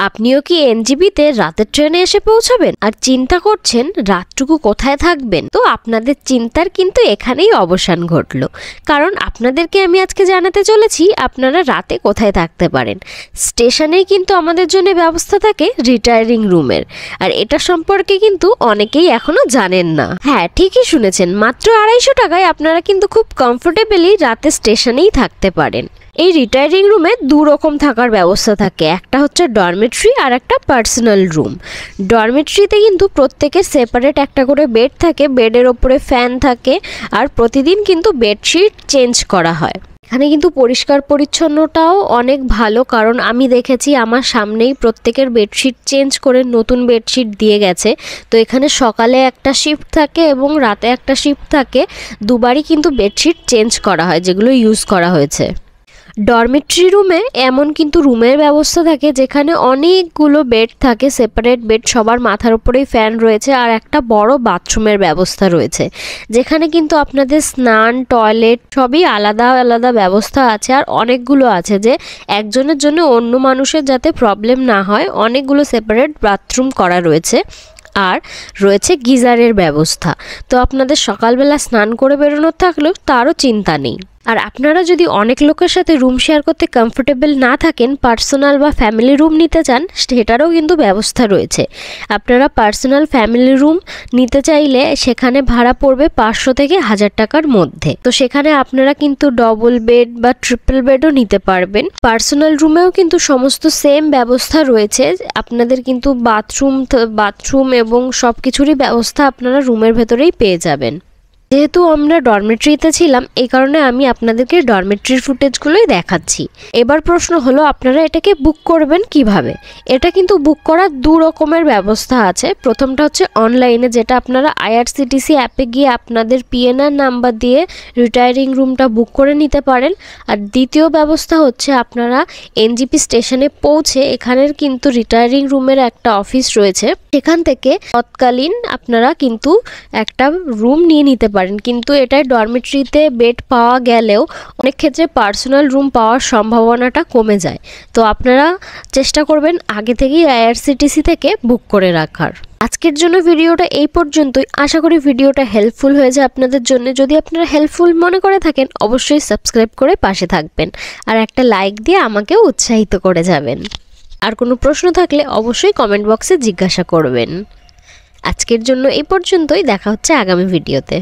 আপনিও কি এনজিপিতে রাতের ট্রেনে এসে পৌঁছাবেন আর চিন্তা করছেন রাতটুকু কোথায় থাকবেন? তো আপনাদের চিন্তার কিন্তু এখানেই অবসান ঘটলো, কারণ আপনাদেরকে আমি আজকে জানাতে চলেছি আপনারা রাতে কোথায় থাকতে পারেন। স্টেশনেই কিন্তু আমাদের জন্য ব্যবস্থা থাকে রিটায়ারিং রুমের, আর এটা সম্পর্কে কিন্তু অনেকেই এখনো জানেন না। হ্যাঁ, ঠিকই শুনেছেন, মাত্র 250 টাকায় আপনারা কিন্তু খুব কমফোর্টেবলি রাতে স্টেশনেই থাকতে পারেন। এই রিটায়ারিং রুমে 2 রকম থাকার ব্যবস্থা থাকে, একটা হচ্ছে ডরমেট্রি আর একটা পার্সোনাল রুম। ডরমেট্রিতে কিন্তু প্রত্যেকের সেপারেট একটা করে বেড থাকে, বেডের ওপরে ফ্যান থাকে, আর প্রতিদিন কিন্তু বেডশিট চেঞ্জ করা হয়। এখানে কিন্তু পরিষ্কার পরিচ্ছন্নতাও অনেক ভালো, কারণ আমি দেখেছি আমার সামনেই প্রত্যেকের বেডশিট চেঞ্জ করে নতুন বেডশিট দিয়ে গেছে। তো এখানে সকালে একটা শিফট থাকে এবং রাতে একটা শিফট থাকে, দুবারই কিন্তু বেডশিট চেঞ্জ করা হয় যেগুলো ইউজ করা হয়েছে। ডরমিট্রি রুমে এমন কিন্তু রুমের ব্যবস্থা থাকে যেখানে অনেকগুলো বেড থাকে, সেপারেট বেড, সবার মাথার উপরেই ফ্যান রয়েছে, আর একটা বড় বাথরুমের ব্যবস্থা রয়েছে যেখানে কিন্তু আপনাদের স্নান, টয়লেট সবই আলাদা আলাদা ব্যবস্থা আছে। আর অনেকগুলো আছে যে একজনের জন্য অন্য মানুষের যাতে প্রবলেম না হয়, অনেকগুলো সেপারেট বাথরুম করা রয়েছে। আর রয়েছে গিজারের ব্যবস্থা, তো আপনাদের সকালবেলা স্নান করে বেরোনোর থাকলেও তারও চিন্তা নেই। আর আপনারা যদি অনেক লোকের সাথে রুম শেয়ার করতে কমফোর্টেবল না থাকেন, পার্সোনাল বা ফ্যামিলি রুম নিতে চান, সেটারও কিন্তু ব্যবস্থা রয়েছে। আপনারা পার্সোনাল ফ্যামিলি রুম নিতে চাইলে সেখানে ভাড়া পড়বে 500 থেকে 1000 টাকার মধ্যে। তো সেখানে আপনারা কিন্তু ডবল বেড বা ট্রিপল বেডও নিতে পারবেন। পার্সোনাল রুমেও কিন্তু সমস্ত সেম ব্যবস্থা রয়েছে, আপনাদের কিন্তু বাথরুম এবং সব কিছুরই ব্যবস্থা আপনারা রুমের ভেতরেই পেয়ে যাবেন। যেহেতু আমরা ডরমেট্রিতে ছিলাম, এই কারণে আমি আপনাদেরকে ডরমেট্রির ফুটেজগুলোই দেখাচ্ছি। এবার প্রশ্ন হলো আপনারা এটাকে বুক করবেন কিভাবে? এটা কিন্তু বুক করার 2 রকমের ব্যবস্থা আছে। প্রথমটা হচ্ছে অনলাইনে, যেটা আপনারা আইআরসিটিসি অ্যাপে গিয়ে আপনাদের পিএনআর নাম্বার দিয়ে রিটায়ারিং রুমটা বুক করে নিতে পারেন। আর দ্বিতীয় ব্যবস্থা হচ্ছে আপনারা এনজিপি স্টেশনে পৌঁছে, এখানের কিন্তু রিটায়ারিং রুমের একটা অফিস রয়েছে, সেখান থেকে তৎকালীন আপনারা কিন্তু একটা রুম নিয়ে নিতে পারেন। কিন্তু এটাই ডরমিট্রিতে বেড পাওয়া গেলেও অনেক ক্ষেত্রে পার্সোনাল রুম পাওয়ার সম্ভাবনাটা কমে যায়। তো আপনারা চেষ্টা করবেন আগে থেকেই আইআরসিটিসি থেকে বুক করে রাখার। আজকের জন্য ভিডিওটা এই পর্যন্তই। আশা করি ভিডিওটা হেল্পফুল হয়েছে আপনাদের জন্য। যদি আপনারা হেল্পফুল মনে করে থাকেন, অবশ্যই সাবস্ক্রাইব করে পাশে থাকবেন আর একটা লাইক দিয়ে আমাকেও উৎসাহিত করে যাবেন। আর কোনো প্রশ্ন থাকলে অবশ্যই কমেন্ট বক্সে জিজ্ঞাসা করবেন। আজকের জন্য এই পর্যন্তই, দেখা হচ্ছে আগামী ভিডিওতে।